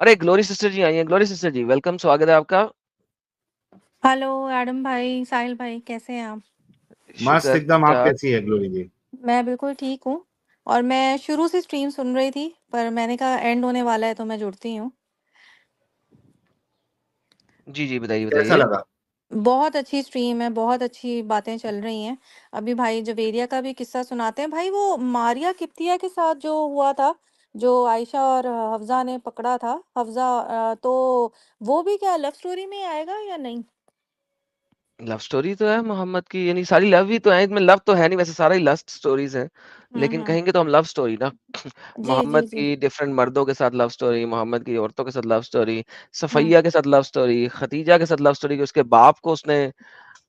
ارے glory sister جی آئی ہیں. Glory sister جی welcome, سواگت ہے آپ کا. ہلو ایڈم بھائی، ساحل بھائی، کیسے ہیں آپ؟ مست شکر ایک دم. آپ ٹھاک. کیسی ہے گلوری جی؟ میں بالکل ٹھیک ہوں، اور میں شروع سے اسٹریم سن رہی تھی، پر میں نے کہا اینڈ ہونے والا ہے تو میں جڑتی ہوں۔ جی جی بتائیے کیسا بتائیے. لگا؟ بہت اچھی اسٹریم ہے، بہت اچھی باتیں چل رہی ہیں۔ ابھی بھائی جویریہ کا بھی قصہ سناتے ہیں۔ بھائی وہ ماریا کپتیہ کے ساتھ جو ہوا تھا، جو عائشہ اور حفظہ نے پکڑا تھا، حفظہ تو وہ بھی کیا لو اسٹوری میں ہی آئے گا یا نہیں؟ لو سٹوری تو ہے محمد کی, یعنی ساری لو ہی تو ہے, اس میں لو تو ہے نہیں, ویسے سارا ہی لسٹ سٹوریز ہیں, لیکن ہوں۔ کہیں گے تو ہم لو سٹوری نا. جی جی محمد جی۔ کی ڈفرنٹ مردوں کے ساتھ لو سٹوری, محمد کی عورتوں کے ساتھ لو سٹوری, ہوں۔ صفیہ کے ساتھ لو سٹوری, ختیجہ کے ساتھ لو سٹوری, اس کے باپ کو اس نے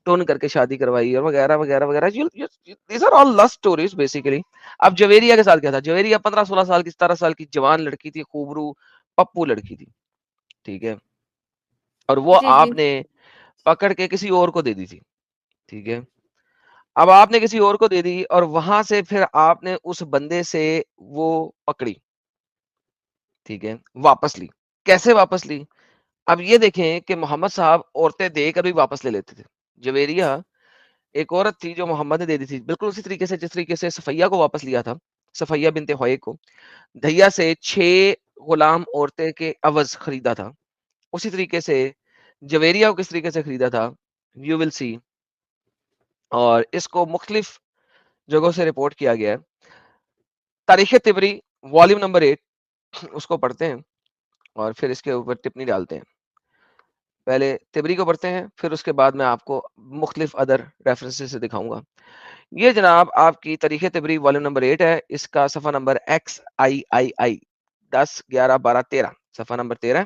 ٹون کر کے شادی کروائی, اور وغیرہ وغیرہ وغیرہ. These are all love stories basically. اب جویریہ کے ساتھ کیا تھا؟ جویریہ 15-16 سال کی, 17 سال کی جوان لڑکی تھی, خوبرو پپو لڑکی تھی, ٹھیک ہے, اور وہ جی جی۔ آپ نے پکڑ کے کسی اور کو دے دی تھی, ٹھیک ہے. اب آپ نے کسی اور کو دے دی, اور وہاں سے پھر آپ نے اس بندے سے وہ پکڑی, ٹھیک ہے, واپس لی. کیسے واپس لی؟ اب یہ دیکھیں کہ محمد صاحب عورتیں دے کر بھی واپس لے لیتے تھے. جویریہ ایک عورت تھی جو محمد نے دے دی تھی, بالکل اسی طریقے سے جس طریقے سے صفیہ کو واپس لیا تھا, صفیہ بنت ہوئے کو دھیا سے 6 غلام عورتیں کے عوض خریدا تھا, اسی طریقے سے جویریہ کو کس طریقے سے خریدا تھا, یو ول سی. اور اس کو مختلف جگہوں سے رپورٹ کیا گیا ہے. تاریخ طبری والیوم نمبر 8 اس کو پڑھتے ہیں, اور پھر اس کے اوپر ٹپنی ڈالتے ہیں. پہلے طبری کو پڑھتے ہیں, پھر اس کے بعد میں آپ کو مختلف ادر ریفرنسز سے دکھاؤں گا. یہ جناب آپ کی تاریخ طبری والیوم نمبر 8 ہے, اس کا صفحہ نمبر XIII 10 11 12 13, صفحہ نمبر 13.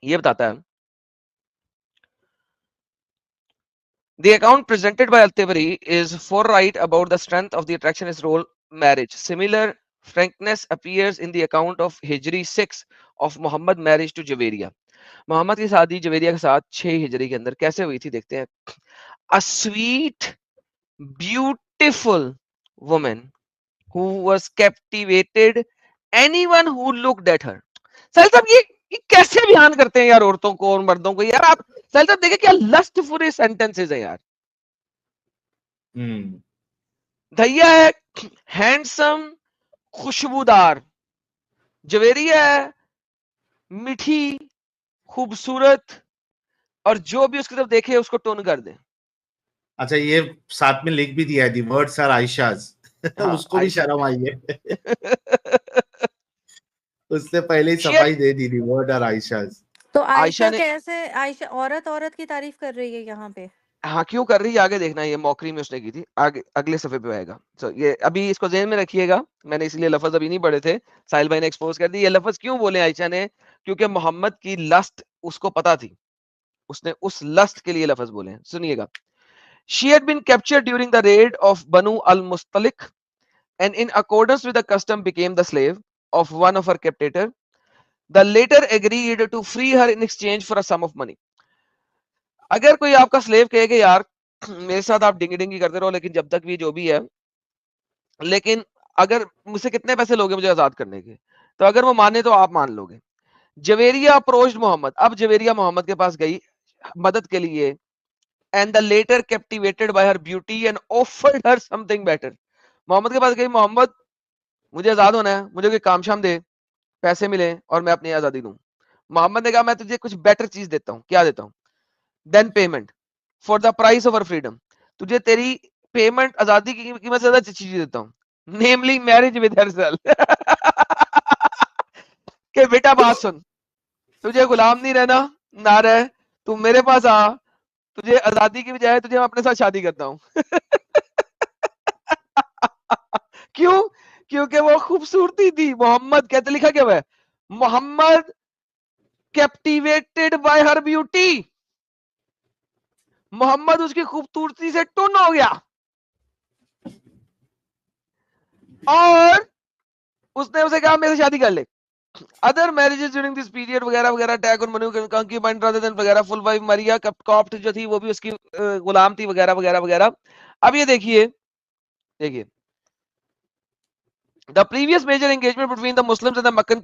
یہ بتاتا ہے The account presented by Al-Tabari is forthright about the strength of the attractionist role marriage. Similar frankness appears in the account of Hijri 6 of Muhammad marriage to Javeria. محمد کی شادی جویریہ کے ساتھ 6 ہجری کے اندر کیسے ہوئی تھی دیکھتے ہیں. A sweet, beautiful woman who was captivated anyone who looked at her. Sohail صاحب یہ کیسے بیان کرتے ہیں یار عورتوں کو اور مردوں کو یار. آپ سہیل صاحب دیکھیں کیا لسٹ فل سینٹنسز ہیں یار. دھیا ہے ہینڈسم خوشبودار, جویریہ ہے میٹھی خوبصورت, اور جو بھی اس کی طرف دیکھے اس کو ٹون کر دے. اچھا یہ ساتھ میں لکھ بھی دیا ہے دی ورڈز آر عائشاز. ہاں اس کو بھی عائشہ شرم آئی ہے. اس سے پہلے ہی شیئر صفائی دے دی دی ورڈ آر عائشاز. تو عائشہ عائشہ نے, کیسے، عائشہ عورت عورت کی تعریف کر رہی ہے یہاں پہ؟ ہاں کیوں کر رہی ہے آگے دیکھنا, یہ موکری میں اس نے کی تھی, آگے اگلے صفحے پہ آئے گا. یہ ابھی اس کو ذہن میں رکھیے گا, میں نے اس لیے لفظ ابھی نہیں پڑھے تھے, ساحل بھائی نے ایکسپوز کر دی. یہ لفظ کیوں بولے عائشہ نے؟ کیونکہ محمد کی لسٹ اس کو پتا تھی, اس نے اس لسٹ کے لیے لفظ بولے ہیں. سنیے گا. She had been captured during the raid of Banu al-Mustalik and in accordance with the custom became the slave of one of her captors. The latter agreed to free her in exchange for a sum of money. اگر کوئی آپ کا sleeve کہے کہ یار میرے ساتھ آپ ڈنگی ڈنگی کرتے رہو لیکن جب تک بھی جو بھی ہے, لیکن اگر مجھ سے کتنے پیسے لوگے مجھے آزاد کرنے کے, تو اگر وہ مانے تو آپ مان لو گے. جویریہ اپروچڈ محمد, اب جویریہ محمد کے پاس گئی مدد کے لیے, and the later captivated by her beauty and offered her something better. محمد کے پاس گئی, محمد مجھے آزاد ہونا ہے, مجھے کوئی کام شام دے, پیسے ملے اور میں اپنی آزادی دوں. محمد نے کہا میں تجھے کچھ بیٹر چیز دیتا ہوں. کیا دیتا ہوں؟ Then payment for the prize of freedom. تجھے تیری پیمنٹ آزادی کی قیمت سے زیادہ اچھی چیز دیتا ہوں, namely marriage with her self. کہ بیٹا بات سن, تجھے غلام نہیں رہنا, نہ رہ, تو میرے پاس آ, تجھے آزادی کی بجائے تجھے میں اپنے ساتھ شادی کرتا ہوں. کیوں؟ کیونکہ وہ خوبصورتی تھی. محمد کہتے لکھا کیا ہے, محمد کیپٹیویٹڈ بائی ہر بیوٹی. محمد اس کی خوبصورتی سے ٹن ہو گیا, اور اس نے اسے کہا میرے سے شادی کر لے. Other marriages during this period وغیرہ وغیرہ, ٹیگ اور منو کنکیبائن رادر دین وغیرہ, فل وائف ماریا کاپٹ جو تھی وہ بھی اس کی غلام تھی وغیرہ وغیرہ وغیرہ. اب یہ دیکھیے The previous major engagement between the Muslims and the Meccan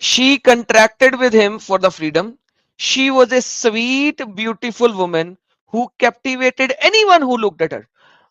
She contracted with him for the freedom. She was a sweet, beautiful woman who captivated anyone who looked at her.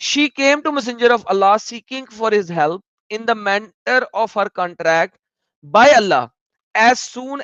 She came to Messenger of Allah seeking for his help in the matter of her contract by Allah. As soon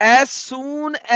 as soon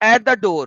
at the door,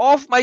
of my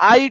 I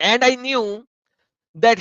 And I knew that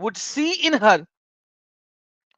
would see in her,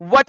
what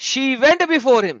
She went before him.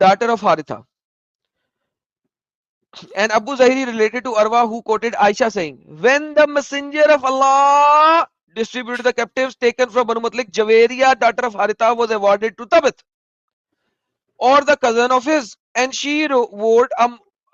daughter of Haritha, and Abu Zahiri related to Arwa who quoted Aisha saying, when the messenger of Allah distributed the captives taken from Banu Mutlik, Javeria daughter of Haritha was awarded to Tabit or the cousin of his, and she wrote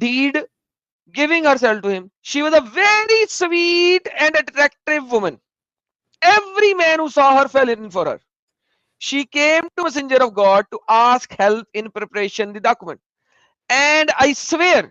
deed giving herself to him. She was a very sweet and attractive woman. Every man who saw her fell in for her. She came to messenger of God to ask help in preparation the document. And I swear,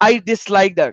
I disliked her,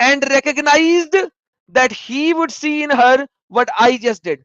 and recognized that he would see in her what I just did,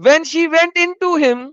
When she went into him,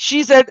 she said,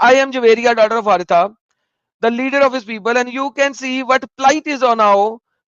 I am Juwairiya daughter of Haritha, the leader of his people, and you can see what plight is on now.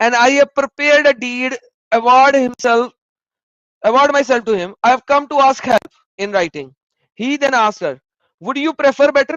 and I have prepared a deed, award myself to him. I have come to ask help in writing. He then asked her, would you prefer better?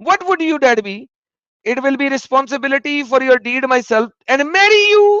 What would you dad be? It will be responsibility for your deed myself and marry you.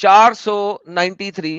493,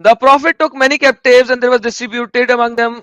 The Prophet took many captives and there was distributed among them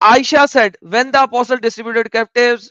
Aisha said when the apostle distributed captives,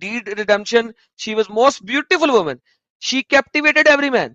deed redemption, she was most beautiful woman, she captivated every man,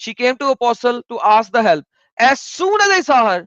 She came to apostle to ask the help. As soon as I saw her,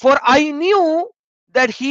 for I knew that he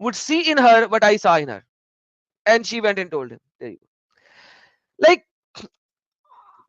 would see in her what I saw in her, and she went and told him. There you go. Like,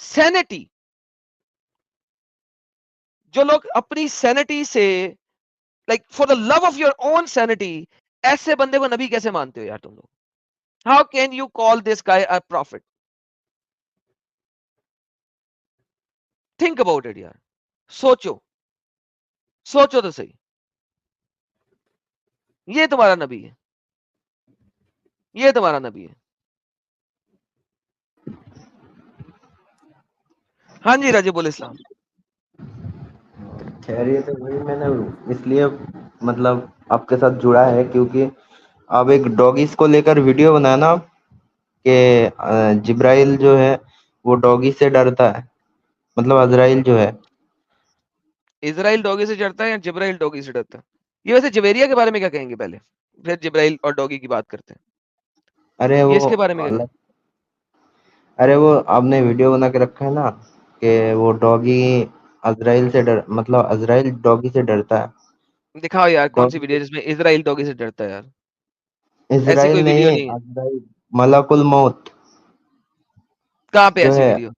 sanity, جو لوگ اپنی sanity سے like for the love of your own sanity, ایسے بندے کو نبی کیسے مانتے ہو یار تم لوگ؟ How can you call this guy a prophet? Think about it یار, سوچو سوچو تو صحیح. یہ تمہارا نبی ہے, یہ تمہارا نبی ہے. ہاں جی رجب الاسلام. خیریت ہے بھائی. میں نے اس لیے مطلب آپ کے ساتھ جڑا ہے کیونکہ آپ ایک ڈوگیز کو لے کر ویڈیو بنایا نا کہ جبرائیل جو ہے وہ ڈوگی سے ڈرتا ہے, مطلب عزرائیل جو ہے. اسرائیل ڈوگی سے ڈرتا ہے یا جبرائیل ڈوگی سے ڈرتا ہے؟ یہ ویسے جبیریہ کے بارے میں کیا کہیں گے پہلے, پھر جبرائیل اور ڈوگی کی بات کرتے ہیں. ارے یہ وہ اس کے بارے میں کیا کہیں؟ ارے وہ آپ نے ویڈیو بنا کے رکھا ہے نا کہ وہ ڈوگی عزرائیل سے مطلب عزرائیل ڈوگی سے ڈرتا ہے. دکھاؤ یار کون سی ڈوگی ویڈیو جس میں اسرائیل ڈوگی سے ڈرتا ہے یار. ایسی اسرائیل کوئی ویڈیو نہیں, نہیں ہے. عزرائیل ملک الموت کہاں پہ جو ایسی ہے. ویڈیو؟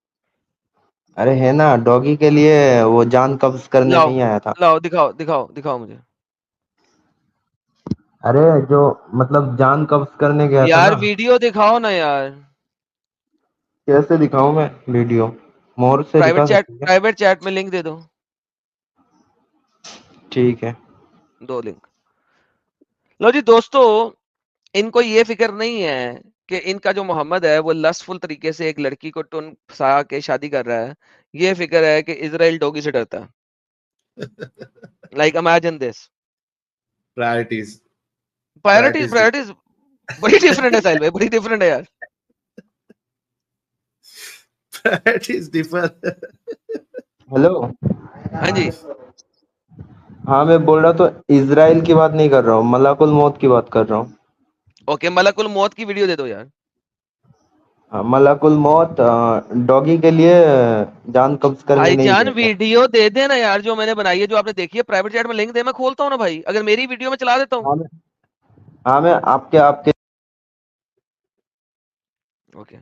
ارے ہے نا, ڈوگی کے لیے وہ جان قبض کرنے لاؤ نہیں آیا تھا. لاؤ دکھاؤ دکھاؤ دکھاؤ مجھے. ارے جو مطلب جان قبض کرنے گیا تھا یار نا. ویڈیو دکھاؤ نا یار. کیسے دکھاؤں میں ویڈیو؟ مور سے دکھا سکتے کیا؟ پرائیویٹ چیٹ میں لنک دے دو. ٹھیک ہے. 2 لنک. لو جی دوستو, ان کو یہ فکر نہیں ہے کہ ان کا جو محمد ہے وہ لسفل طریقے سے ایک لڑکی کو ٹن پھسا کے شادی کر رہا ہے. یہ فکر ہے کہ اسرائیل ڈوگی سے ڈرتا ہے. Like imagine this. Priorities priorities بڑی ڈفرنٹ ہے ساحل بھائی, بڑی ڈفرنٹ ہے یار. ہیلو. ہاں جی, ہاں میں بول رہا تو اسرائیل کی بات نہیں کر رہا ہوں, ملک الموت کی بات کر رہا ہوں. اوکے ملک الموت کی ویڈیو دے دو یار. ملک الموت ڈوگی کے لیے جان قبض کرنے بھائی نہیں جان گیا تھا. ویڈیو دے دینا یار, جو میں نے بنائی ہے, جو آپ نے دیکھی ہے. پرائیویٹ چیٹ میں لنک دے, میں کھولتا ہوں نا بھائی. اگر میری ویڈیو میں چلا دیتا ہوں. ہاں میں آپ کے اوکے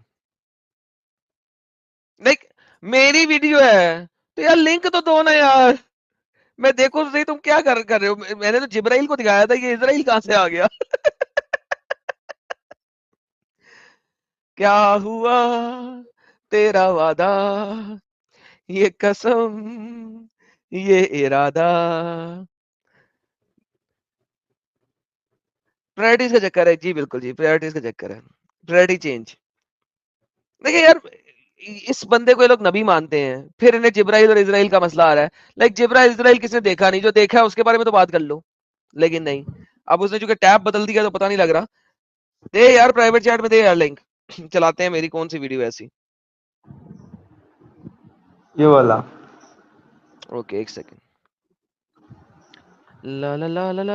لائک میری ویڈیو ہے تو یار لنک تو دو نا یار. میں دیکھو تو صحیح تم کیا کر رہے ہو. میں نے تو جبرائیل کو دکھایا تھا, یہ اسرائیل کہاں سے آ گیا. کیا ہوا تیرا وعدہ, یہ قسم, یہ ارادہ. پرائرٹیز کا چکر ہے جی, بالکل جی, پرائرٹیز کا چکر ہے. Priority change. دیکھیں یار, اس بندے کو یہ لوگ نبی مانتے ہیں, پھر انہیں جبرائیل اور اسرائیل کا مسئلہ آ رہا ہے. لائک جبرائیل اسرائیل کس نے دیکھا نہیں, جو دیکھا ہے اس کے بارے میں تو بات کر لو. لیکن نہیں, اب اس نے چونکہ ٹیب بدل دیا تو پتہ نہیں لگ رہا. دے یار پرائیویٹ چیٹ میں دے یار لنک, چلاتے ہیں. میری کون سی ویڈیو ایسی؟ یہ والا. اوکے ایک سیکنڈ. لا لا لا لا لا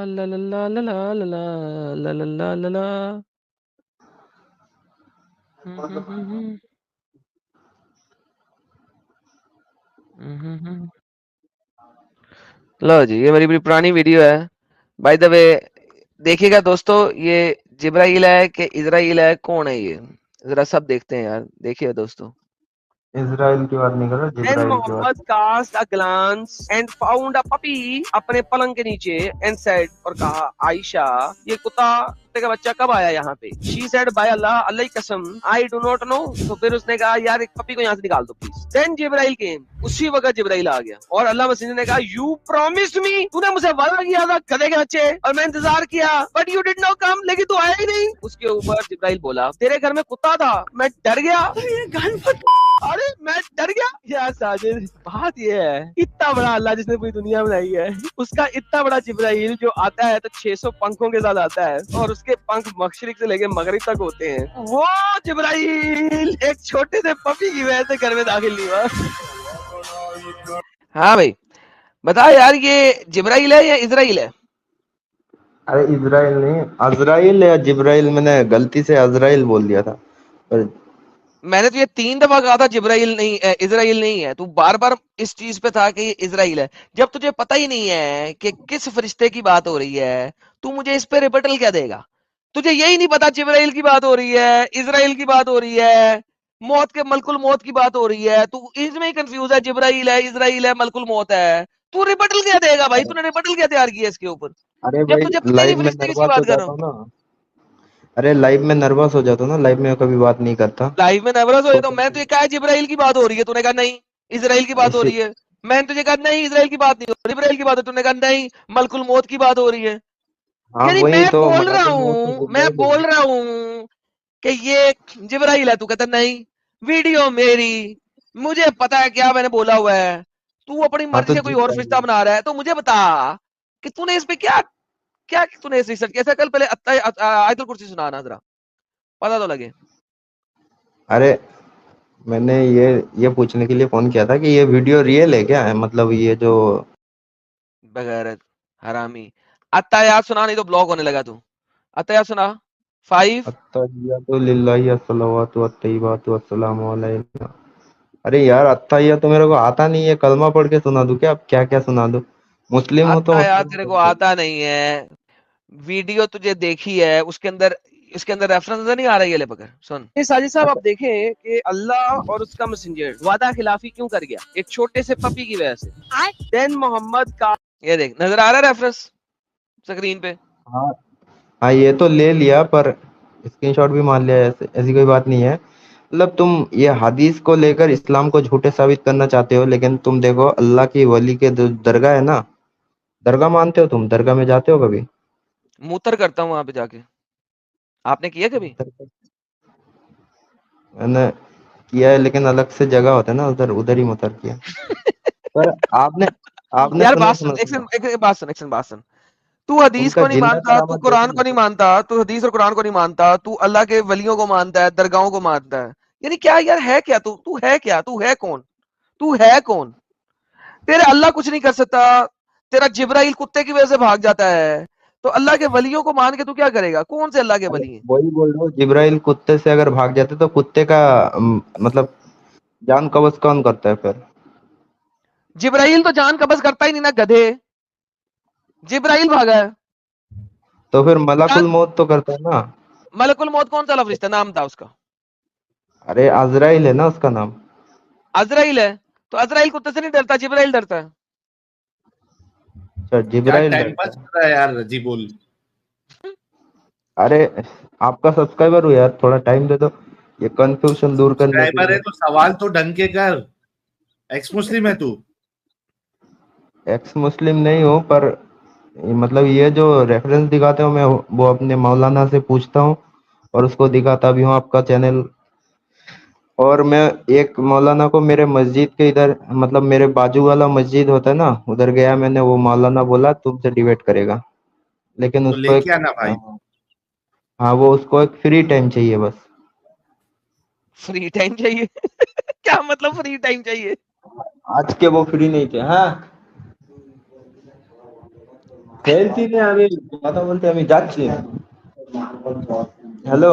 لا لا لا لا لا لا لا لا لا. لو جی, یہ میری بڑی پرانی ویڈیو ہے. بائی دا وے دیکھیے گا دوستو, یہ جبرائیل ہے کہ اسرائیل ہے, کون ہے یہ ذرا سب دیکھتے ہیں یار. دیکھیے دوستو, اسرائیل کی بات نہیں کر رہا, Then جبرائیل کی Muhammad بات. cast a glance and found a puppy اپنے پلنگ کے نیچے and said, اور کہا عائشہ یہ کتے کا بچہ کب آیا یہاں پہ. She said by Allah, اللہ کی قسم, I do not know. تو پھر اس نے کہا یار ایک پپی کو یہاں سے نکال دو پلیز. Then جبرائیل came, اسی وقت جبرائیل آ گیا, اور اللہ مسیح نے کہا you promised me, تو نے مجھے وعدہ کیا تھا گدھے کے بچے, اور میں انتظار کیا, but you did not come, لیکن تو آیا ہی نہیں. اس کے اوپر جبرائیل بولا تیرے گھر میں کتا تھا, میں ڈر گیا. ارے میں ڈر گیا. یا ساجد, بات یہ ہے اتنا بڑا اللہ جس نے پوری دنیا بنائی ہے, اس کا اتنا بڑا جبرائیل جو آتا ہے تو 600 پنکھوں کے ساتھ آتا ہے, اور اس کے پنکھ مشرق سے لے کے مغرب تک ہوتے ہیں. وہ جبرائیل ایک چھوٹے سے پپی کی وجہ سے گھر میں داخل نہیں ہوا. ہاں بھائی بتا یار, یہ جبرائیل ہے یا اسرائیل ہے؟ ارے اسرائیل نہیں, عزرائیل یا جبرائیل, میں نے غلطی سے عزرائیل بول دیا تھا. میں نے تو یہ 3 دفعہ کہا تھا جبرائیل نہیں, اسرائیل نہیں ہے. تو بار بار اس چیز پہ تھا کہ یہ اسرائیل ہے. جب تجھے پتہ ہی نہیں ہے کہ کس فرشتے کی بات ہو رہی ہے, تو مجھے اس پہ ریبٹل کیا دے گا؟ تجھے یہی نہیں پتا جبرائیل کی بات ہو رہی ہے, اسرائیل کی بات ہو رہی ہے, موت کے ملک الموت کی بات ہو رہی ہے, تو اس میں ہی کنفیوز ہے, جبرائیل ہے, اسرائیل ہے, ملک الموت ہے. تو ریبٹل کیا دے گا بھائی, تو نے ریبٹل کیا تیار کیا اس کے اوپر, ارے جب بھائی تجھے پتہ ہی نہیں لائیو میں فرشتے کس کی نروس ہو بات کر رہا جاتا ہوں. ہوں نا, ارے لائیو میں نروس ہو جاتا ہوں نا, لائیو میں کبھی بات نہیں کرتا. لائیو میں نروس ہو تو جاتا ہوں میں, تو یہ کہا جبرائیل کی بات ہو رہی ہے, تو نے کہا نہیں اسرائیل کی بات ہو اسی رہی ہے. میں نے تجھے کہا نہیں اسرائیل کی بات نہیں ہو رہی, جبرائیل کی بات ہے, تو نے کہا نہیں ملک الموت کی بات ہو رہی ہے. ہاں یعنی وہی میں تو بول ملک رہا الموت تو ہوں, میں جبرائیل بول ہے. رہا ہوں کہ یہ جبرائیل ہے, تو کہتا نہیں ویڈیو میری, مجھے پتا ہے کیا میں نے بولا ہوا ہے, تو اپنی ہاں مرضی تو سے کوئی اور جبرائیل فرشتہ بنا رہا ہے. تو مجھے بتا کہ تو نے اس پہ کیا کیا تو نے اس ریسرچ کیسا, کل پہلے آیت الکرسی سنانا ذرا, پتا تو لگے. ارے میں نے یہ پوچھنے کے لیے فون کیا تھا کہ یہ ویڈیو ریئل ہے کیا ہے, مطلب یہ جو بغیرت حرامی, اتایات سنا, نہیں تو بلاک ہونے لگا. تو اتایات سنا 5. التحیات للہ الصلوات والطیبات والسلام علیہ. ارے یار التحیات تو میرے کو آتا نہیں ہے, کلمہ پڑھ کے سنا دوں کیا, کیا کیا سنا دوں, مسلم ہو تو اتایات مسلم تیرے پڑھ کو کے. آتا نہیں ہے, ویڈیو تجھے دیکھی ہے, اس کے اندر ریفرنس نظر نہیں آ رہا ہے. یہ لے پکڑ سن. ساجد صاحب اچھا آپ دیکھیں کہ اللہ اور اس کا میسنجر وعدہ خلافی کیوں کر گیا, ایک چھوٹے سے پپی کی وجہ سے. دین محمد کا, یہ دیکھ نظر آ رہا ہے ریفرنس سکرین پہ. ہاں ہاں یہ تو لے لیا, پر اسکرین شاٹ بھی مان لیا, ایسی کوئی بات نہیں ہے. مطلب تم یہ حدیث کو لے کر اسلام کو جھوٹے ثابت کرنا چاہتے ہو, لیکن تم دیکھو اللہ کی ولی کے درگاہ ہے نا, درگاہ مانتے ہو تم, درگاہ میں جاتے ہو کبھی؟ موتر کرتا ہوں وہاں پہ جا کے, آپ نے کیا کبھی؟ میں نے کیا ہے, لیکن الگ سے جگہ ہوتا ہے نا, ادھر ہی متر کیا. پر آپ نے یار سنا بات سن, سنا سنا ایک بات سن. تو ان حدیث کا کو نہیں جندہ مانتا, تو کرامت قرآن دیکھی کو ہے. نہیں مانتا, تو حدیث اور قرآن کو نہیں مانتا, تو اللہ کے ولیوں کو مانتا ہے, درگاہوں کو مانتا ہے. یعنی کیا یار ہے کیا, تو ہے کیا, تو ہے کون, تو ہے کون؟ تیرے اللہ کچھ نہیں کر سکتا, تیرا جبرائیل کتے کی وجہ سے بھاگ جاتا ہے, تو اللہ کے ولیوں کو مان کے تو کیا کرے گا؟ کون سے اللہ کے ارے ولی ہیں؟ وہی بول رہا ہوں, جبرائیل کتے سے اگر بھاگ جاتے تو کتے کا مطلب جان قبض کون کرتا ہے پھر؟ جبرائیل تو جان قبض کرتا ہی نہیں نا گدھے, جبرائیل بھاگا ہے. تو پھر ملک جان الموت تو کرتا ہے نا. ملک الموت کون سا فرشتہ, نام تھا اس کا؟ ارے عزرائیل ہے نا اس کا نام. عزرائیل ہے, تو عزرائیل کتے سے نہیں ڈرتا, جبرائیل ڈرتا ہے. اچھا کیا جبرائیل ٹائم ڈرتا پاس ہے. کر رہا ہے یار رجی بول. ارے آپ کا سبسکرائبر ہو یار, تھوڑا ٹائم دے دو, یہ کنفیوژن دور کرنے کے سبسکرائبر ہے لیے. تو سوال تو ڈھنگ کے کر, ایکس مسلم ہے تو. ایکس مسلم نہیں ہوں, پر مطلب یہ جو ریفرنس دکھاتے ہوں میں وہ اپنے مولانا سے پوچھتا ہوں, اور اس کو دکھاتا بھی ہوں آپ کا چینل. اور میں ایک مولانا کو میرے مسجد کے ادھر, مطلب میرے بازو والا مسجد ہوتا ہے نا, ادھر گیا میں نے, وہ مولانا بولا تم سے ڈیبیٹ کرے گا, لیکن تو اس کو لے ایک کے آنا بھائی. ہاں وہ اس کو ایک فری ٹائم چاہیے بس. فری ٹائم چاہیے کیا مطلب فری ٹائم چاہیے؟ آج کے وہ فری نہیں تھے. ہاں খেলছি না আমি, কথা বলতে আমি যাচ্ছি. হ্যালো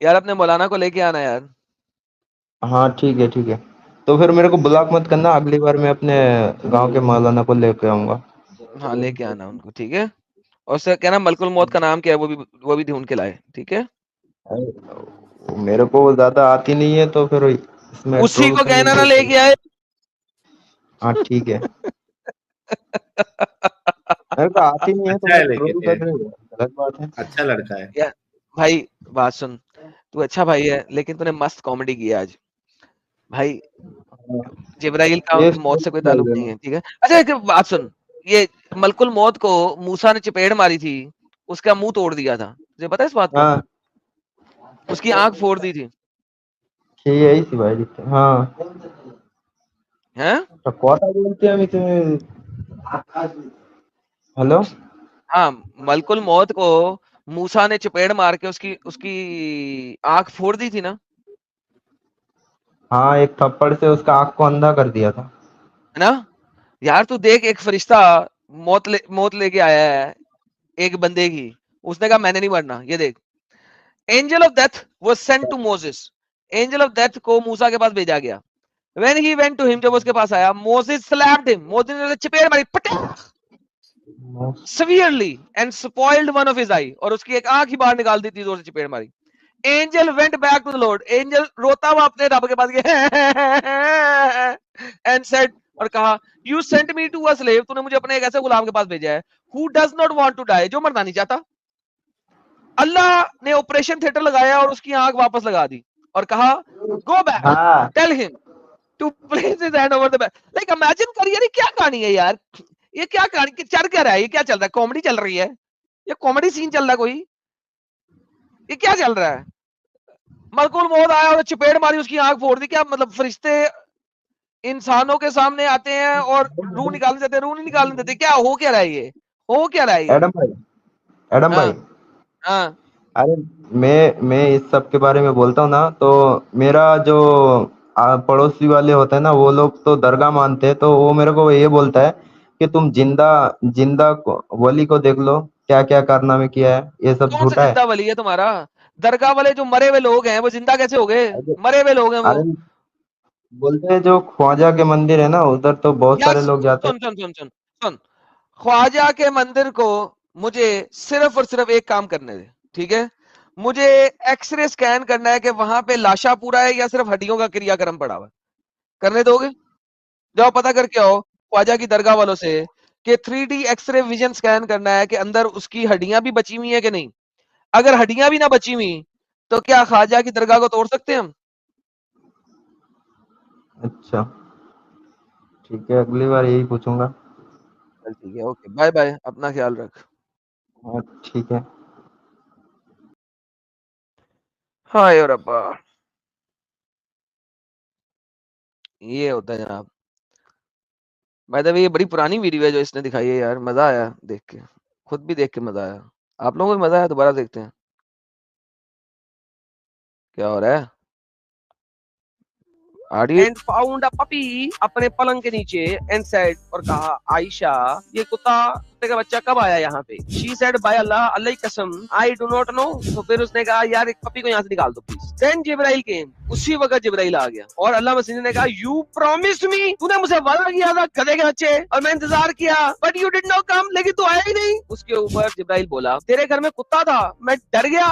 یار, اپنے مولانا کو لے کے آنا یار. ہاں ٹھیک ہے ٹھیک ہے, تو پھر میرے کو بلاک مت کرنا, اگلی بار میں اپنے گاؤں کے مولانا کو لے کے آؤں گا. ہاں لے کے آنا ان کو, ٹھیک ہے. اور اس سے کہنا ملک الموت کا نام کیا ہے, وہ بھی ڈھونڈ کے لائے, ٹھیک ہے. میرے کو وہ زیادہ آتی نہیں ہے, تو پھر اس میں اسی ٹرول کو کرنے کہنا کے نا لے لیے. کے آئے. ہاں ٹھیک ہے, میرے کو آتی نہیں ہے تو اچھا میں ہے, لے کے ٹرول دے, کر رہے ہوں, غلط بات ہے. اچھا لڑکا ہے. یار بھائی بات سن, تو اچھا بھائی ہے, لیکن تو نے مست کامیڈی کیا آج بھائی. جبرائیل کا یہ موت سے اسٹوری کوئی ڈال تعلق دینا. نہیں ہے, ٹھیک ہے. اچھا ایک بات سن, یہ ملک الموت کو موسیٰ نے چپیڑ ماری تھی, اس کا منہ توڑ دیا تھا, تجھے پتا ہے اس بات کو؟ ہاں اس کی آنکھ پھوڑ دی تھی. یہی سی بھائی. ہاں ہیں কথা বলতে আমি তুমি. হ্যালো ہاں, ملک الموت کو موسیٰ نے چپیڑ مار کے اس کی آنکھ پھوڑ دی تھی نا, ہاں ایک تھپڑ سے اس کا آنکھ کو اندھا کر دیا تھا. ہے نا. یار تو دیکھ, ایک فرشتہ موت لے کے آیا ہے ایک بندے کی, اس نے کہا میں نے نہیں مرنا. یہ دیکھ, angel of death was sent to Moses, angel of death کو موسیٰ کے پاس بھیجا گیا. when he went to him, جب اس کے پاس آیا, موسیس slapped him, موسیس نے چپیڑ ماری, پٹاخ. severely and spoiled one of his eye, اور اس کی ایک آنکھ ہی باہر نکال دی تھی, زور سے چپیڑ ماری. Angel went back to the Lord. Angel روتا ہوا اپنے رب کے پاس گیا and said, اور کہا, you sent me to a slave, تو نے مجھے اپنے ایک ایسے غلام کے پاس بھیجا ہے, who does not want to die, جو مرنا نہیں چاہتا. اللہ نے آپریشن تھیٹر لگایا اور اس کی آنکھ واپس لگا دی اور کہا, go back, ہاں tell him to place his hand over the back. Like imagine کریے, یہ کیا کہانی ہے یار, یہ کیا کہانی, چل کیا رہا ہے, یہ کیا چل رہا ہے, کامیڈی چل رہی ہے, یہ کامیڈی سین چل رہا ہے کوئی, یہ کیا چل رہا ہے. ملکul موت آیا اور چپیڑ ماری, اس کی آنکھ پھوڑ دی. کیا مطلب فرشتے انسانوں کے سامنے آتے ہیں اور روح نکالنے دیتے ہیں, روح نہیں نکالنے دیتے, کیا ہو کیا رہا ہے, یہ ہو کیا رہا ہے یہ. ایڈم بھائی ہاں ارے میں اس سب کے بارے میں بولتا ہوں نا, تو میرا جو پڑوسی والے ہوتے ہیں نا, وہ لوگ تو درگاہ مانتے ہیں, تو وہ میرے کو یہ بولتا ہے کہ تم زندہ ولی کو دیکھ لو, کیا کیا کارنامے کیا ہے, یہ سب کون سا جھوٹا ہے. زندہ ولی ہے تمہارا؟ درگاہ والے جو مرے ہوئے لوگ ہیں وہ زندہ کیسے ہو گئے؟ مرے ہوئے لوگ ہیں وہ. ارے بولتے ہیں جو خواجہ کے مندر ہے نا, ادھر تو بہت یار سارے لوگ جاتے ہیں. سن, خواجہ کے مندر کو مجھے صرف اور صرف ایک کام کرنے دے, ٹھیک ہے, مجھے ایکس رے اسکین کرنا ہے کہ وہاں پہ لاشا پورا ہے یا صرف ہڈیوں کا کریا کرم پڑا ہوا ہے. کرنے دو گے؟ جاؤ پتا کر کے آؤ خواجہ کی درگاہ والوں سے کہ 3D X ray vision scan کرنا ہے کہ اندر اس کی ہڈیاں بھی بچی ہوئی ہیں کہ نہیں. اگر ہڈیاں بھی نہ بچی ہوئی تو کیا خواجہ کی درگاہ کو توڑ سکتے ہیں ہم؟ اچھا ٹھیک ہے, اگلی بار یہی پوچھوں گا. چل ٹھیک ہے, اوکے, بائے بائے, اپنا خیال رکھ. ہاں ٹھیک ہے. ہائے ربا, یہ ہوتا ہے جناب. میں تو یہ بڑی پرانی ویڈیو ہے جو اس نے دکھائی ہے یار, مزہ آیا دیکھ کے, خود بھی دیکھ کے مزہ آیا. آپ لوگوں کو بھی مزہ آیا؟ دوبارہ دیکھتے ہیں کیا ہو رہا ہے. And found a puppy اپنے پلنگ کے نیچے and said, اور کہا, عائشہ یہ کتے کا بچہ کب آیا یہاں پہ. She said, by Allah, اللہ کی قسم, I do not know. تو پھر اس نے کہا, یار ایک پپی کو یہاں سے نکال دو پلیز. Then جبرائیل came, اسی وقت جبرائیل آ گیا اور اللہ مسیح نے کہا, you promised me, تو نے مجھے وعدہ کیا تھا گدھے کے بچے, اور میں انتظار کیا, but you did not come, لیکن تو آیا ہی نہیں. اس کے اوپر جبرائیل بولا, تیرے گھر میں کتا تھا, میں ڈر گیا.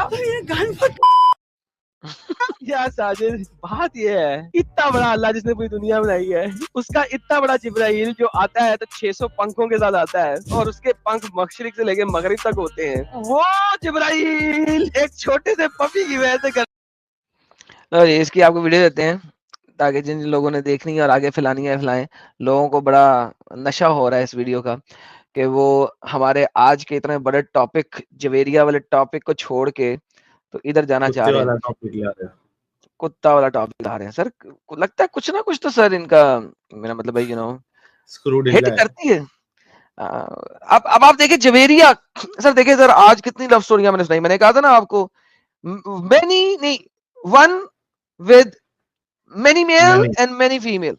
یا ساجد, بات یہ ہے, اتنا بڑا اللہ جس نے پوری دنیا بنائی ہے, اس کا اتنا بڑا جبرائیل جو آتا ہے تو 600 پنکھوں کے ساتھ آتا ہے, اور اس کے پنکھ مشرق سے لے کے مغرب تک ہوتے ہیں. وہ جبرائیل ایک چھوٹے سے پپی کی وجہ سے اس کی آپ کو ویڈیو دیتے ہیں تاکہ جن لوگوں نے دیکھنی ہے اور آگے پھیلانی ہے پھیلائیں. لوگوں کو بڑا نشہ ہو رہا ہے اس ویڈیو کا کہ وہ ہمارے آج کے اتنے بڑے ٹاپک, جویریا والے ٹاپک کو چھوڑ کے تو ادھر جانا چاہ رہے ہیں, کتا والا ٹاپک لا رہے ہیں. سر لگتا ہے کچھ نہ کچھ تو سر ان کا, میرا مطلب ہے ہٹ کرتی ہے. اب آپ دیکھیں جویریا, سر دیکھیں سر آج کتنی لو سٹوریاں میں نے سنائی. میں نے کہا تھا نا آپ کو, مینی نہیں, one with many male and many female.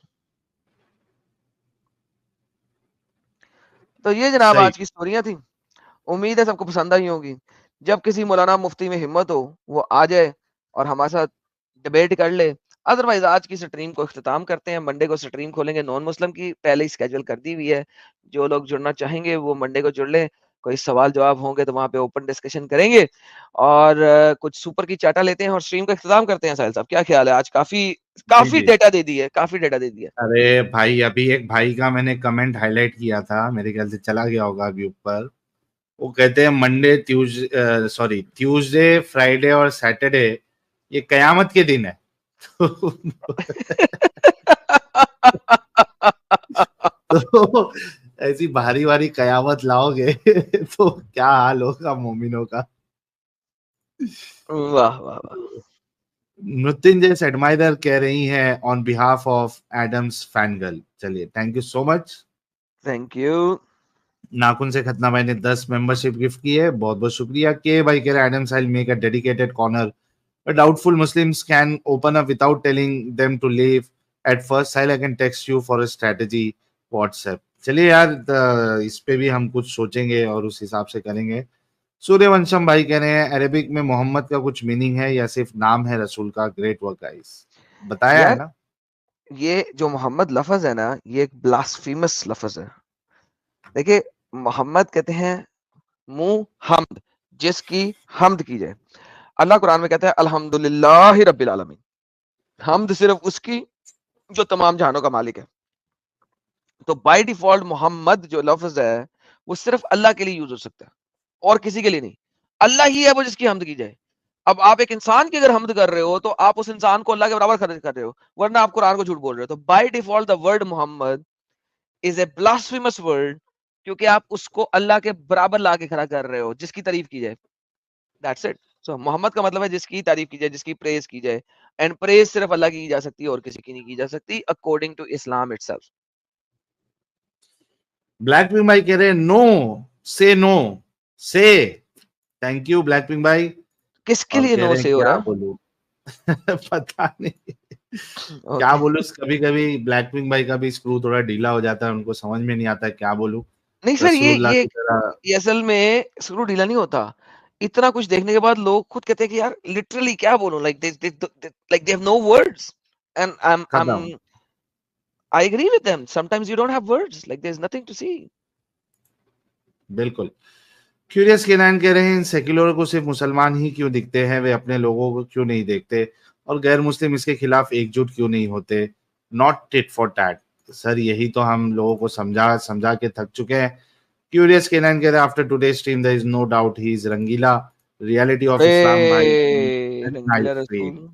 تو یہ جناب آج کی سٹوریاں تھیں. امید ہے سب کو پسند آئی ہوں گی. جب کسی مولانا مفتی میں ہمت ہو وہ آ جائے اور ہمارے ساتھ ڈیبیٹ کر لے. ادروائز آج کی سٹریم کو اختتام کرتے ہیں. منڈے کو سٹریم کھولیں گے نان مسلم کی, پہلے ہی اسکیجول کر دی ہوئی ہے. جو لوگ جڑنا چاہیں گے وہ منڈے کو جڑ لیں. کوئی سوال جواب ہوں گے تو وہاں پہ اوپن ڈسکشن کریں گے, اور کچھ سپر کی چاٹا لیتے ہیں اور سٹریم کا اختتام کرتے ہیں. ساحل صاحب کیا خیال ہے؟ آج کافی ڈیٹا دے دی ہے, کافی ڈیٹا دے دیا. ارے بھائی, ابھی ایک بھائی کا میں نے کمنٹ ہائی لائٹ کیا تھا, میرے خیال سے چلا گیا ہوگا ابھی اوپر. وہ کہتے ہیں منڈے ٹیوزڈے فرائیڈے اور سیٹرڈے یہ قیامت کے دن ہے. تو ایسی بھاری بھاری قیامت لاؤ گے تو کیا حال ہوگا مومنوں کا. واہ واہ واہ. نتن جیس ایڈمائرر کہہ رہی ہیں on behalf of Adam's fan girl. چلیے thank you so much, thank you. ناخن سے ختنا بھائی نے 10 ممبرشپ گفٹ کی ہے, بہت بہت شکریہ. کے بھائی کہہ رہے ایڈم سائل make a dedicated corner but doubtful Muslims can open up without telling them to leave at first. Sahil, I can text you for a strategy WhatsApp. چلیے یار, اس پہ بھی ہم کچھ سوچیں گے اور اس حساب سے کریں گے. سوریہ ونشم بھائی کہہ رہے ہیں عربک میں محمد کا کچھ میننگ ہے یا صرف نام ہے رسول کا؟ گریٹ ورک گائز, بتایا ہے نا. یہ جو محمد لفظ ہے نا, یہ ایک بلاسفیمس لفظ ہے. دیکھیں محمد کہتے ہیں منہ حمد، جس کی حمد کی جائے. اللہ قرآن میں کہتا ہے الحمدللہ رب العالمین، حمد صرف اس کی جو تمام جہانوں کا مالک ہے. تو بائی ڈیفالٹ محمد جو لفظ ہے وہ صرف اللہ کے لیے یوز ہو سکتا ہے اور کسی کے لیے نہیں. اللہ ہی ہے وہ جس کی حمد کی جائے. اب آپ ایک انسان کی اگر حمد کر رہے ہو تو آپ اس انسان کو اللہ کے برابر خرچ کر رہے ہو، ورنہ آپ قرآن کو جھوٹ بول رہے ہو. تو by default the word Muhammad is a blasphemous word, کیونکہ آپ اس کو اللہ کے برابر لا کے کھڑا کر رہے ہو جس کی تعریف کی جائے. That's it. سو محمد کا مطلب ہے جس کی تعریف کی جائے، جس کی پریز کی جائے. اینڈ پریز صرف اللہ کی جا سکتی ہے اور کسی کی نہیں کی جا سکتی according to Islam itself. Blackpink بھائی کہہ رہے نو سے تھینک یو بلیک پنک بھائی. کس کے اور لیے کہہ نو رہے ہیں سے ہو کیا رہا ہے؟ بولوں پتا نہیں کیا بولوں. کبھی کبھی بلیک پنک بھائی کا بھی اسکرو تھوڑا ڈھیلا ہو جاتا ہے، ان کو سمجھ میں نہیں آتا ہے کیا بولوں. نہیں سر، رسول اللہ کی طرح یہ اصل میں اسکرو ڈھیلا نہیں ہوتا. اتنا کچھ دیکھنے کے بعد لوگ خود کہتے ہیں کہ یار لٹرلی کیا بولوں، like they have no words and ختم. I agree with them. Sometimes you don't have words. Like there's nothing to see. بالکل. کیوریس کینائن کہہ رہے ہیں سیکولر کو صرف مسلمان ہی کیوں دکھتے ہیں، وہ اپنے لوگوں کو کیوں نہیں دیکھتے، اور غیر مسلم اس کے خلاف ایک جٹ کیوں نہیں ہوتے. Not tit for tat. Sir یہی تو ہم لوگوں کو سمجھا کے تھک چکے ہیں. کیوریس کینائن کہہ رہے ہیں after today's stream there is no doubt he is Rangeela. reality of Islam بھائی very رنگیلا nice رسول. read.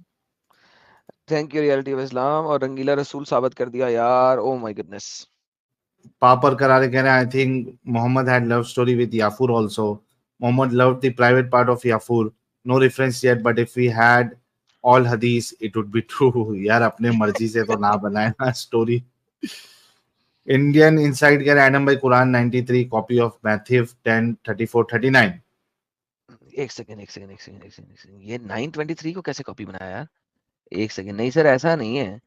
Thank you reality of Islam. اور رنگیلا رسول ثابت کر دیا یار. Oh my goodness. پاپر کرارے کہہ رہے ہیں I think Muhammad had love story with Yafur also. Muhammad loved the private part of Yafur. No reference yet but if we had all hadith it would be true. یار اپنے مرضی سے تو نہ بنائے نا اسٹوری. انڈین انسائٹ کہہ رہے ہیں Adam by Quran 93 copy of Matthew 10:34-39. ایک سیکنڈ یہ 923 کو کیسے کاپی بنایا یار؟ ایک سیکنڈ. نہیں سر ایسا نہیں ہے،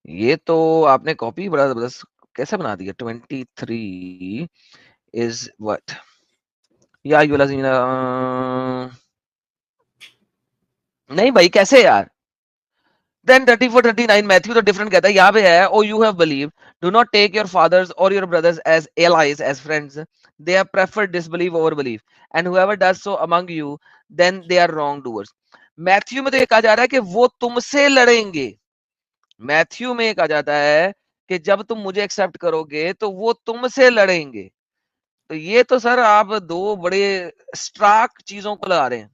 یہ تو آپ نے کاپی بڑا زبردست کیسے بنا دیا. 23 is what یا نہیں بھائی کیسے یار. Then 34-39 Matthew تو ڈفرنٹ کہتا ہے. یہاں پہ ہے oh you have believed, do not take your fathers or your brothers as allies, as friends. They have preferred disbelief over belief, and whoever does so among you, then they are wrongdoers. Matthew میں تو یہ کہا جا رہا ہے کہ وہ تم سے لڑیں گے. میتھیو میں یہ کہا جاتا ہے کہ جب تم مجھے ایکسپٹ کرو گے تو وہ تم سے لڑیں گے. تو یہ تو سر آپ دو بڑے اسٹراک چیزوں کو لگا رہے ہیں.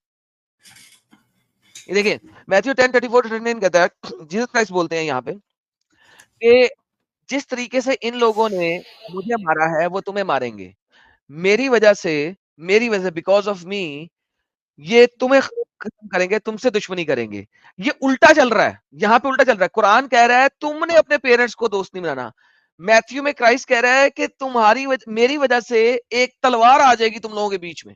یہ دیکھیں میتھیو 10:34-39 کہتا ہے جیسس کرائسٹ بولتے ہیں یہاں پہ کہ جس طریقے سے ان لوگوں نے مجھے مارا ہے وہ تمہیں ماریں گے. میری وجہ سے بیکاز آف می یہ تمہیں ختم کریں گے، تم سے دشمنی کریں گے. یہ الٹا چل رہا ہے، یہاں پہ الٹا چل رہا ہے. قرآن کہہ رہا ہے تم نے اپنے پیرنٹس کو دوست نہیں بنانا. میتھیو میں کرائسٹ کہہ رہا ہے کہ میری وجہ سے ایک تلوار آ جائے گی تم لوگوں کے بیچ میں،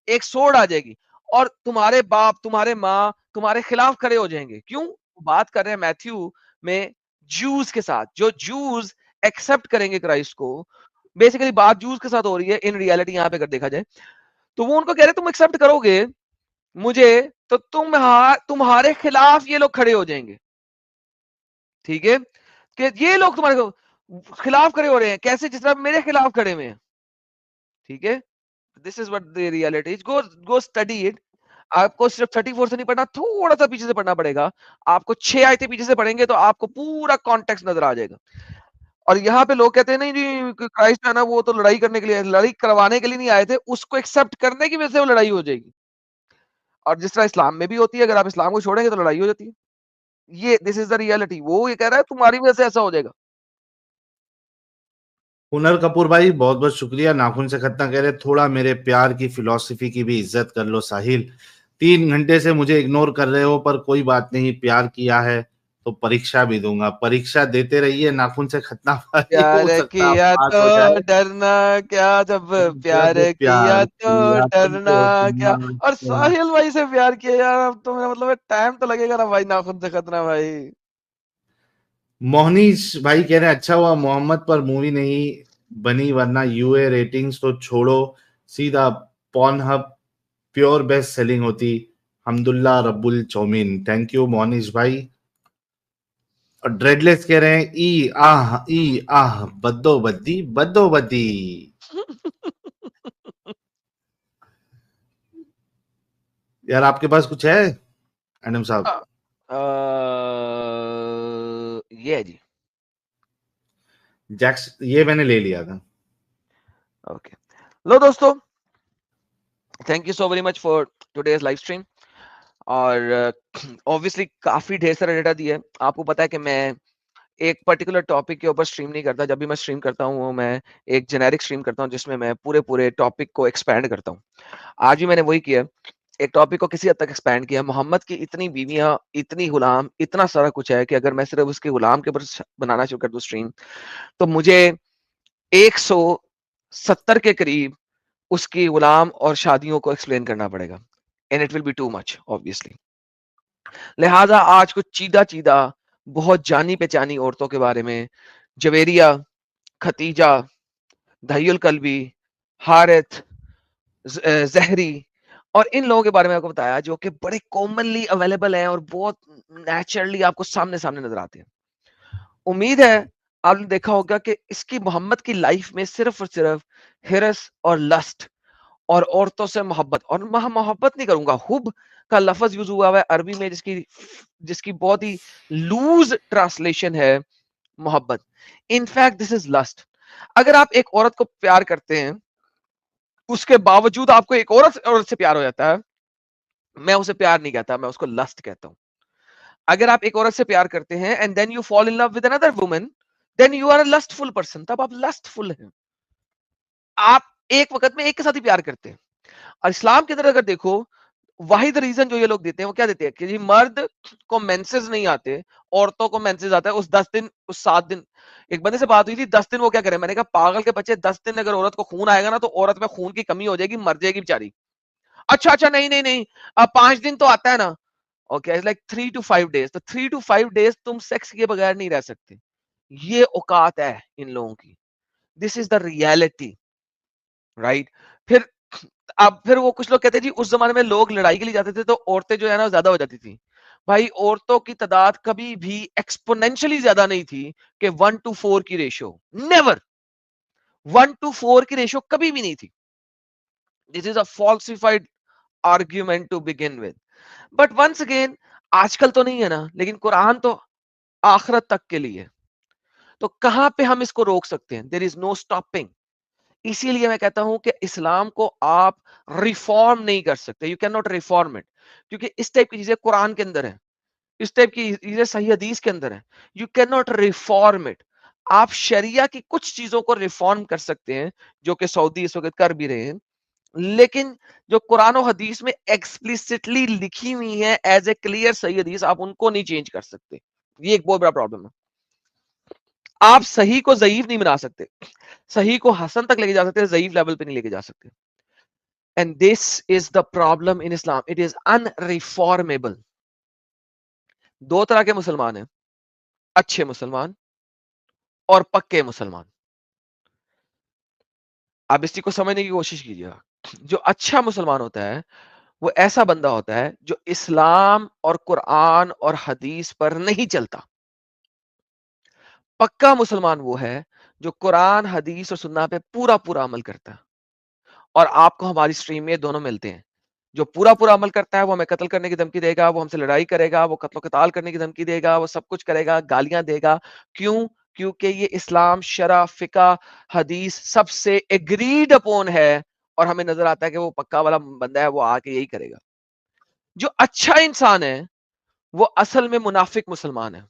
ایک سوڑ آ جائے گی اور تمہارے باپ تمہارے ماں تمہارے خلاف کھڑے ہو جائیں گے. کیوں بات کر رہے ہیں میتھیو میں جوز کے ساتھ، جو جوز ایکسپٹ کریں گے کرائسٹ کو. بیسیکلی بات جوز کے ساتھ ہو رہی ہے ان ریالٹی یہاں پہ اگر دیکھا جائے تو وہ ان کو کہہ رہے تم ایکسپٹ کرو گے مجھے تو تمہارے خلاف یہ لوگ کھڑے ہو جائیں گے. ٹھیک ہے کہ یہ لوگ تمہارے خلاف کھڑے ہو رہے ہیں کیسے، جس طرح میرے خلاف کھڑے ہوئے ہیں. ٹھیک ہے this is what the reality. Go study it. آپ کو صرف 34 سے نہیں پڑھنا، تھوڑا سا پیچھے سے پڑھنا پڑے گا. آپ کو 6 آیتیں پیچھے سے پڑھیں گے تو آپ کو پورا کانٹیکسٹ نظر آ جائے گا. اور یہاں پہ لوگ کہتے ہیں نہیں جی کرائسٹ ہے نا وہ تو لڑائی کرنے کے لیے، لڑائی کروانے کے لیے نہیں آئے تھے، اس کو ایکسپٹ کرنے کی وجہ سے وہ لڑائی ہو جائے گی. اور جس طرح اسلام میں بھی ہوتی ہے، اگر آپ اسلام کو چھوڑیں گے تو لڑائی ہو جاتی ہے. یہ دس از دا ریالٹی. وہ یہ کہہ رہا ہے تمہاری وجہ سے ایسا ہو جائے گا. ہنر کپور بھائی بہت بہت شکریہ. ناخن سے ختنہ کہہ رہے تھوڑا میرے پیار کی فلسفی کی بھی عزت کر لو ساحل. 3 گھنٹے سے مجھے اگنور کر رہے ہو پر کوئی بات نہیں، پیار کیا ہے تو پریکشا بھی دوں گا. پریکشا دیتے رہیے. ناخن سے ختنہ بھائی ہو پیار سکتا ہے کیا پاس تو ہو جائے. ڈرنا کیا، جب پیار جب کیا پیار تو کیا ڈرنا کیا. اور تو ساحل بھائی سے پیار کیا یار، اب تو میرا مطلب ٹائم تو لگے گا نا بھائی. ناخن سے ختنہ بھائی. موہنیش بھائی کہہ رہے ہیں اچھا ہوا محمد پر مووی نہیں بنی ورنہ یو اے ریٹنگز تو چھوڑو، سیدھا پون ہب پیور بیسٹ سیلنگ ہوتی. حمداللہ رب الچومین. تھینک یو موہنیش بھائی. اور ڈریڈلیس کہہ رہے ہیں ای آہ بدو بدی. یار آپ کے پاس کچھ ہے ایڈم صاحب؟ یہ ہے جی جیکس، یہ میں نے لے لیا تھا. اوکے لو دوستو، thank you so very much for today's life stream. اور obviously کافی ڈھیر سارا ڈیٹا دیا ہے. آپ کو پتا ہے کہ میں ایک پرٹیکولر ٹاپک کے اوپر اسٹریم نہیں کرتا. جب بھی میں اسٹریم کرتا ہوں وہ میں ایک جنیرک اسٹریم کرتا ہوں جس میں میں پورے ٹاپک کو ایکسپینڈ کرتا ہوں. آج بھی میں نے وہی کیا، ایک ٹاپک کو کسی حد تک ایکسپینڈ کیا. محمد کی اتنی بیویاں، اتنی غلام، اتنا سارا کچھ ہے کہ اگر میں صرف اس کے غلام کے اوپر بنانا شروع کر دوں اسٹریم تو مجھے 170 کے قریب اس کی غلام اور شادیوں کو ایکسپلین کرنا پڑے گا. And it will be too much obviously. لہٰذا آج کچھ چیدہ بہت جانی پہچانی عورتوں کے بارے میں، جویریہ، ختیجہ، دہی القلبی، حارث، زہری، اور ان لوگوں کے بارے میں آپ کو بتایا جو کہ بڑے کامنلی اویلیبل ہیں اور بہت نیچرلی آپ کو سامنے نظر آتے ہیں. امید ہے آپ نے دیکھا ہوگا کہ اس کی محمد کی لائف میں صرف اور صرف ہرس اور لسٹ اور عورتوں سے محبت، اور محبت نہیں کروں گا، حب کا لفظ یوز ہوا ہے عربی میں جس کی بہت ہی لوز ٹرانسلیشن ہے محبت. In fact this is list. اگر آپ ایک عورت کو پیار کرتے ہیں اس کے باوجود آپ کو ایک عورت سے پیار ہو جاتا ہے، میں اسے پیار نہیں کہتا، میں اس کو لسٹ کہتا ہوں. اگر آپ ایک عورت سے پیار کرتے ہیں and then you fall in love with another woman, then you are a lustful person. تب آپ lustful ہیں. آپ ایک وقت میں ایک کے ساتھ ہی پیار کرتے ہیں. اور اسلام کے اندر اگر دیکھو، واحد ریزن جو یہ لوگ دیتے ہیں وہ کیا دیتے ہیں کہ جی مرد کو مینسز نہیں آتے، عورتوں کو مینسز آتا ہے اس 10 دن، اس 7 دن. ایک بندے سے بات ہوئی تھی 10 دن وہ کیا کرے، میں نے کہا پاگل کے بچے، 10 دن اگر عورت کو خون آئے گا نا تو عورت میں خون کی کمی ہو جائے گی، مر جائے گی بیچاری. اچھا نہیں اب 5 دن تو آتا ہے نا. Okay like 3 to 5 days. تو 3 to 5 days تم سیکس کے بغیر نہیں رہ سکتے. یہ اوقات ہے ان لوگوں کی. دس از دا ریالٹی رائٹ. پھر وہ کچھ لوگ کہتے ہیں جی اس زمانے میں لوگ لڑائی کے لیے جاتے تھے تو عورتیں جو ہے نا زیادہ ہو جاتی تھی. بھائی عورتوں کی تعداد کبھی بھی ایکسپونینشلی زیادہ نہیں تھی کہ 1:4 کی ریشو. نیور 1:4 کی ریشو کبھی بھی نہیں تھی. This is a falsified argument to begin with. But once again آج کل تو نہیں ہے نا، لیکن قرآن تو آخرت تک کے لیے. تو کہاں پہ ہم اس کو روک سکتے ہیں؟ دیر از نو اسٹاپنگ. اسی لیے میں کہتا ہوں کہ اسلام کو آپ ریفارم نہیں کر سکتے. You can not reform it, کیونکہ اس ٹائپ کی چیزیں قرآن کے اندر ہیں، اس ٹائپ کی چیزیں صحیح حدیث کے اندر ہیں. You can not reform it. آپ شریعہ کی کچھ چیزوں کو ریفارم کر سکتے ہیں جو کہ سعودی اس وقت کر بھی رہے ہیں، لیکن جو قرآن و حدیث میں ایکسپلیسٹلی لکھی ہوئی ہیں ایز اے کلیئر صحیح حدیث، آپ ان کو نہیں چینج کر سکتے. یہ ایک بہت بڑا پرابلم ہے. آپ صحیح کو ضعیف نہیں بنا سکتے، صحیح کو حسن تک لے کے جا سکتے ہیں، ضعیف لیول پہ نہیں لے کے جا سکتے. And this is the problem in Islam. It is unreformable. 2 طرح کے مسلمان ہیں، اچھے مسلمان اور پکے مسلمان. آپ اس چیز کو سمجھنے کی کوشش کیجیے گا. جو اچھا مسلمان ہوتا ہے وہ ایسا بندہ ہوتا ہے جو اسلام اور قرآن اور حدیث پر نہیں چلتا. پکا مسلمان وہ ہے جو قرآن، حدیث اور سنت پہ پورا عمل کرتا ہے. اور آپ کو ہماری اسٹریم میں دونوں ملتے ہیں. جو پورا عمل کرتا ہے وہ ہمیں قتل کرنے کی دھمکی دے گا، وہ ہم سے لڑائی کرے گا، وہ قتل و قتال کرنے کی دھمکی دے گا، وہ سب کچھ کرے گا، گالیاں دے گا. کیوں؟ کیونکہ یہ اسلام، شرع، فقہ، حدیث سب سے ایگریڈ اپون ہے اور ہمیں نظر آتا ہے کہ وہ پکا والا بندہ ہے، وہ آ کے یہی کرے گا. جو اچھا انسان ہے وہ اصل میں منافق مسلمان ہے.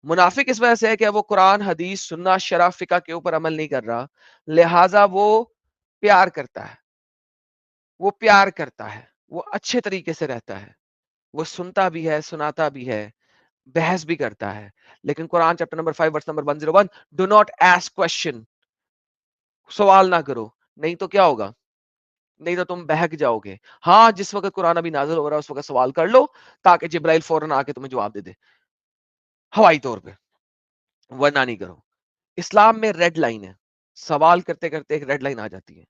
منافق اس وجہ سے ہے کہ وہ قرآن، حدیث، سنت، شرع، فقہ کے اوپر عمل نہیں کر رہا، لہٰذا وہ پیار کرتا ہے، وہ اچھے طریقے سے رہتا ہے، وہ سنتا بھی ہے، سناتا بھی ہے، بحث بھی کرتا ہے. لیکن قرآن chapter number 5 verse number 101، do not ask question. سوال نہ کرو، نہیں تو کیا ہوگا؟ نہیں تو تم بہک جاؤ گے. ہاں جس وقت قرآن ابھی نازل ہو رہا ہے اس وقت سوال کر لو تاکہ جبرائیل فوراً آ کے تمہیں جواب دے دے ہوائی طور پہ، ورنہ نہیں کرو. اسلام میں ریڈ لائن ہے، سوال کرتے کرتے ایک ریڈ لائن آ جاتی ہے.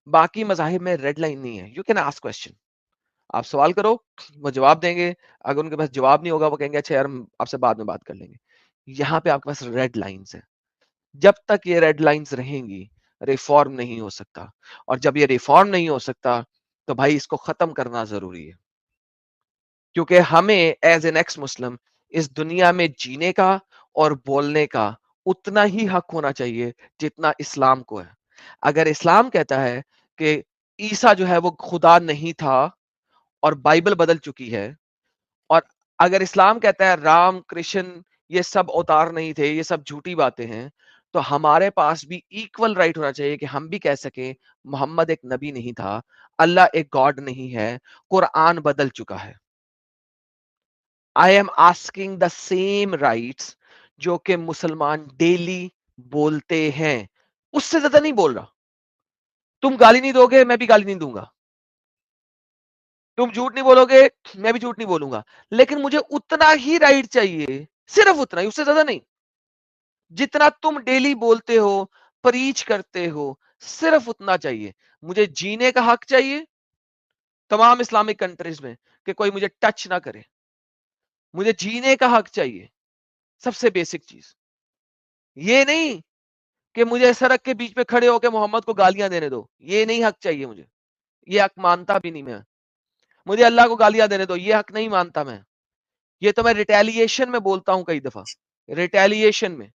باقی مذاہب میں ریڈ لائن نہیں ہے. یو کین آسک کوسچن، آپ سوال کرو، وہ جواب دیں گے. اگر ان کے پاس جواب نہیں ہوگا وہ کہیں گے اچھا یار ہم آپ سے بعد میں بات کر لیں گے. یہاں پہ آپ کے پاس ریڈ لائنز ہیں. جب تک یہ ریڈ لائنز رہیں گی ریفارم نہیں ہو سکتا. اور جب یہ ریفارم نہیں ہو سکتا تو بھائی اس کو ختم کرنا ضروری ہے، کیونکہ ہمیں ایز این ایکس مسلم اس دنیا میں جینے کا اور بولنے کا اتنا ہی حق ہونا چاہیے جتنا اسلام کو ہے. اگر اسلام کہتا ہے کہ عیسیٰ جو ہے وہ خدا نہیں تھا اور بائبل بدل چکی ہے، اور اگر اسلام کہتا ہے رام کرشن یہ سب اوتار نہیں تھے، یہ سب جھوٹی باتیں ہیں، تو ہمارے پاس بھی ایکول رائٹ ہونا چاہیے کہ ہم بھی کہہ سکیں محمد ایک نبی نہیں تھا، اللہ ایک گاڈ نہیں ہے، قرآن بدل چکا ہے. I am asking the same rights جو کہ مسلمان ڈیلی بولتے ہیں، اس سے زیادہ نہیں بول رہا. تم گالی نہیں دو گے میں بھی گالی نہیں دوں گا، تم جھوٹ نہیں بولو گے میں بھی جھوٹ نہیں بولوں گا، لیکن مجھے اتنا ہی رائٹ چاہیے، صرف اتنا ہی، اس سے زیادہ نہیں. جتنا تم ڈیلی بولتے ہو پریچ کرتے ہو صرف اتنا چاہیے. مجھے جینے کا حق چاہیے تمام اسلامک کنٹریز میں کہ کوئی مجھے ٹچ نہ کرے. مجھے جینے کا حق چاہیے، سب سے بیسک چیز. یہ نہیں کہ مجھے سڑک کے بیچ میں کھڑے ہو کے محمد کو گالیاں دینے دو، یہ نہیں حق چاہیے مجھے، یہ حق مانتا بھی نہیں میں. مجھے اللہ کو گالیاں دینے دو، یہ حق نہیں مانتا میں. یہ تو میں ریٹیلیشن میں بولتا ہوں کئی دفعہ، ریٹیلیشن میں،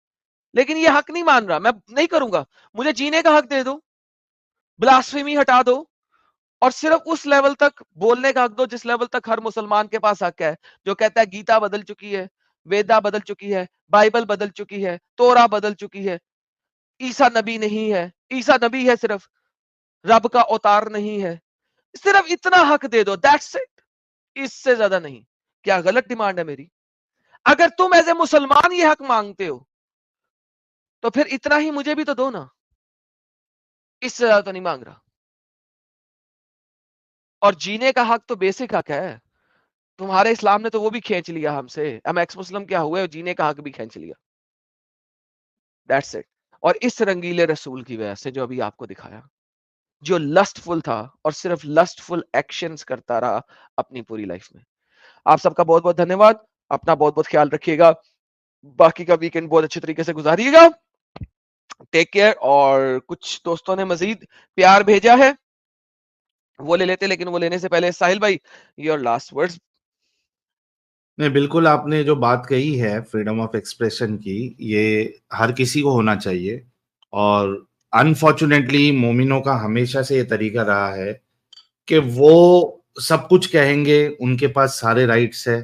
لیکن یہ حق نہیں مان رہا، میں نہیں کروں گا. مجھے جینے کا حق دے دو، بلاسفیمی ہٹا دو، اور صرف اس لیول تک بولنے کا حق دو جس لیول تک ہر مسلمان کے پاس حق ہے، جو کہتا ہے گیتا بدل چکی ہے، ویدا بدل چکی ہے، بائبل بدل چکی ہے، تورا بدل چکی ہے، عیسیٰ نبی نہیں ہے، عیسیٰ نبی ہے صرف، رب کا اوتار نہیں ہے. صرف اتنا حق دے دو، دیٹس اٹ، اس سے زیادہ نہیں. کیا غلط ڈیمانڈ ہے میری؟ اگر تم ایز اے مسلمان یہ حق مانگتے ہو تو پھر اتنا ہی مجھے بھی تو دو نا، اس سے زیادہ تو نہیں مانگ رہا. اور جینے کا حق تو بیسک حق ہے. تمہارے اسلام نے تو وہ بھی کھینچ لیا ہم سے، ہم ایکس مسلم کیا ہوئے، جینے کا حق بھی کھینچ لیا. That's it. اور اس رنگیلے رسول کی وجہ سے جو ابھی آپ کو دکھایا، جو لسٹ فل تھا اور صرف لسٹ فل ایکشنز کرتا رہا اپنی پوری لائف میں. آپ سب کا بہت بہت دھنیہ واد. اپنا بہت بہت خیال رکھیے گا. باقی کا ویکینڈ بہت اچھے طریقے سے گزاریے گا. Take care. اور کچھ دوستوں نے مزید پیار بھیجا ہے، وہ لے لیتے، لیکن وہ لینے سے پہلے ساحل بھائی یور لاسٹ ورڈز. نہیں، بالکل آپ نے جو بات کہی ہے فریڈم آف ایکسپریشن کی، یہ ہر کسی کو ہونا چاہیے. اور انفارچونیٹلی مومنوں کا ہمیشہ سے یہ طریقہ رہا ہے کہ وہ سب کچھ کہیں گے، ان کے پاس سارے رائٹس ہے،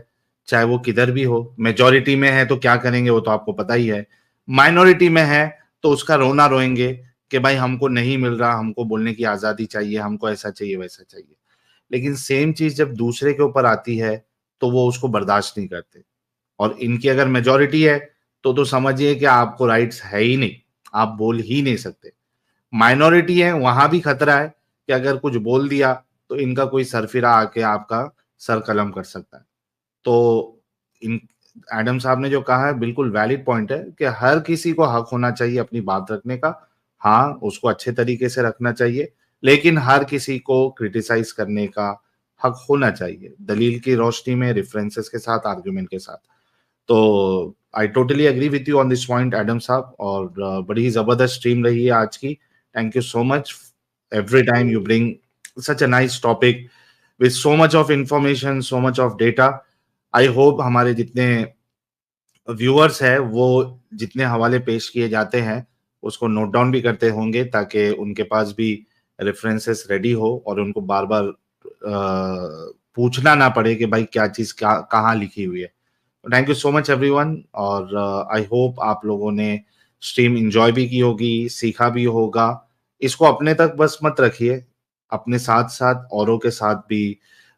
چاہے وہ کدھر بھی ہو. میجورٹی میں ہے تو کیا کریں گے وہ تو آپ کو پتا ہی ہے، مائنورٹی میں ہے تو اس کا رونا روئیں گے کہ بھائی ہم کو نہیں مل رہا، ہم کو بولنے کی آزادی چاہیے، ہم کو ایسا چاہیے ویسا چاہیے. لیکن سیم چیز جب دوسرے کے اوپر آتی ہے تو وہ اس کو برداشت نہیں کرتے. اور ان کی اگر میجورٹی ہے تو سمجھیے کہ آپ کو رائٹس ہے ہی نہیں، آپ بول ہی نہیں سکتے. مائنورٹی ہے، وہاں بھی خطرہ ہے کہ اگر کچھ بول دیا تو ان کا کوئی سرفرا آ کے آپ کا سر قلم کر سکتا ہے. تو ایڈم صاحب نے جو کہا ہے بالکل ویلڈ پوائنٹ ہے کہ ہر کسی کو حق ہونا چاہیے اپنی بات رکھنے کا. ہاں، اس کو اچھے طریقے سے رکھنا چاہیے، لیکن ہر کسی کو کرٹیسائز کرنے کا حق ہونا چاہیے، دلیل کی روشنی میں، ریفرنسز کے ساتھ، آرگومنٹ کے ساتھ. تو I totally agree with you on this point Adam صاحب. اور بڑی زبردست اسٹریم رہی ہے آج کی. Thank you so much. Every time you bring such a nice topic with so much of information, so much of data. I hope ہمارے جتنے ویورز ہیں وہ جتنے حوالے پیش کیے جاتے ہیں اس کو نوٹ ڈاؤن بھی کرتے ہوں گے تاکہ ان کے پاس بھی ریفرنسز ریڈی ہو اور ان کو بار بار پوچھنا نہ پڑے کہ بھائی کیا چیز کہاں لکھی ہوئی ہے. Thank you so much every one. اور آئی ہوپ آپ لوگوں نے اسٹریم انجوائے بھی کی ہوگی، سیکھا بھی ہوگا. اس کو اپنے تک بس مت رکھیے، اپنے ساتھ ساتھ اوروں کے ساتھ بھی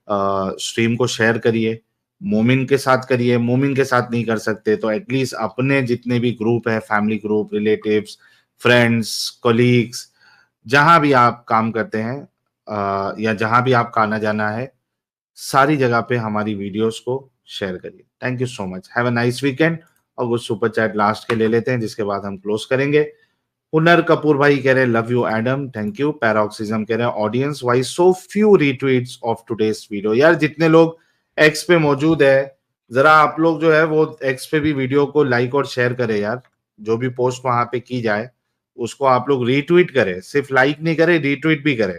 اسٹریم کو شیئر کریے. مومن کے ساتھ کریے، مومن کے ساتھ نہیں کر سکتے تو ایٹ لیسٹ اپنے جتنے بھی گروپ ہے، family group, relatives, friends, colleagues, جہاں بھی آپ کام کرتے ہیں یا جہاں بھی آپ کا آنا جانا ہے، ساری جگہ پہ ہماری ویڈیوز کو شیئر کریے. Thank you so much. Have a nice weekend. اور کچھ سپر چیٹ لاسٹ کے لے لیتے ہیں جس کے بعد ہم کلوز کریں گے. ہنر کپور بھائی کہہ رہے love you Adam, thank you. Paroxysm کہہ رہے audience why so few retweets of today's video. یار جتنے لوگ ایکس پہ موجود ہے ذرا آپ لوگ جو ہے وہ ایکس پہ بھی ویڈیو کو لائک اور شیئر کرے یار. جو بھی پوسٹ وہاں پہ کی جائے اس کو آپ لوگ ریٹویٹ کرے، صرف لائک نہیں کرے، ریٹویٹ بھی کرے.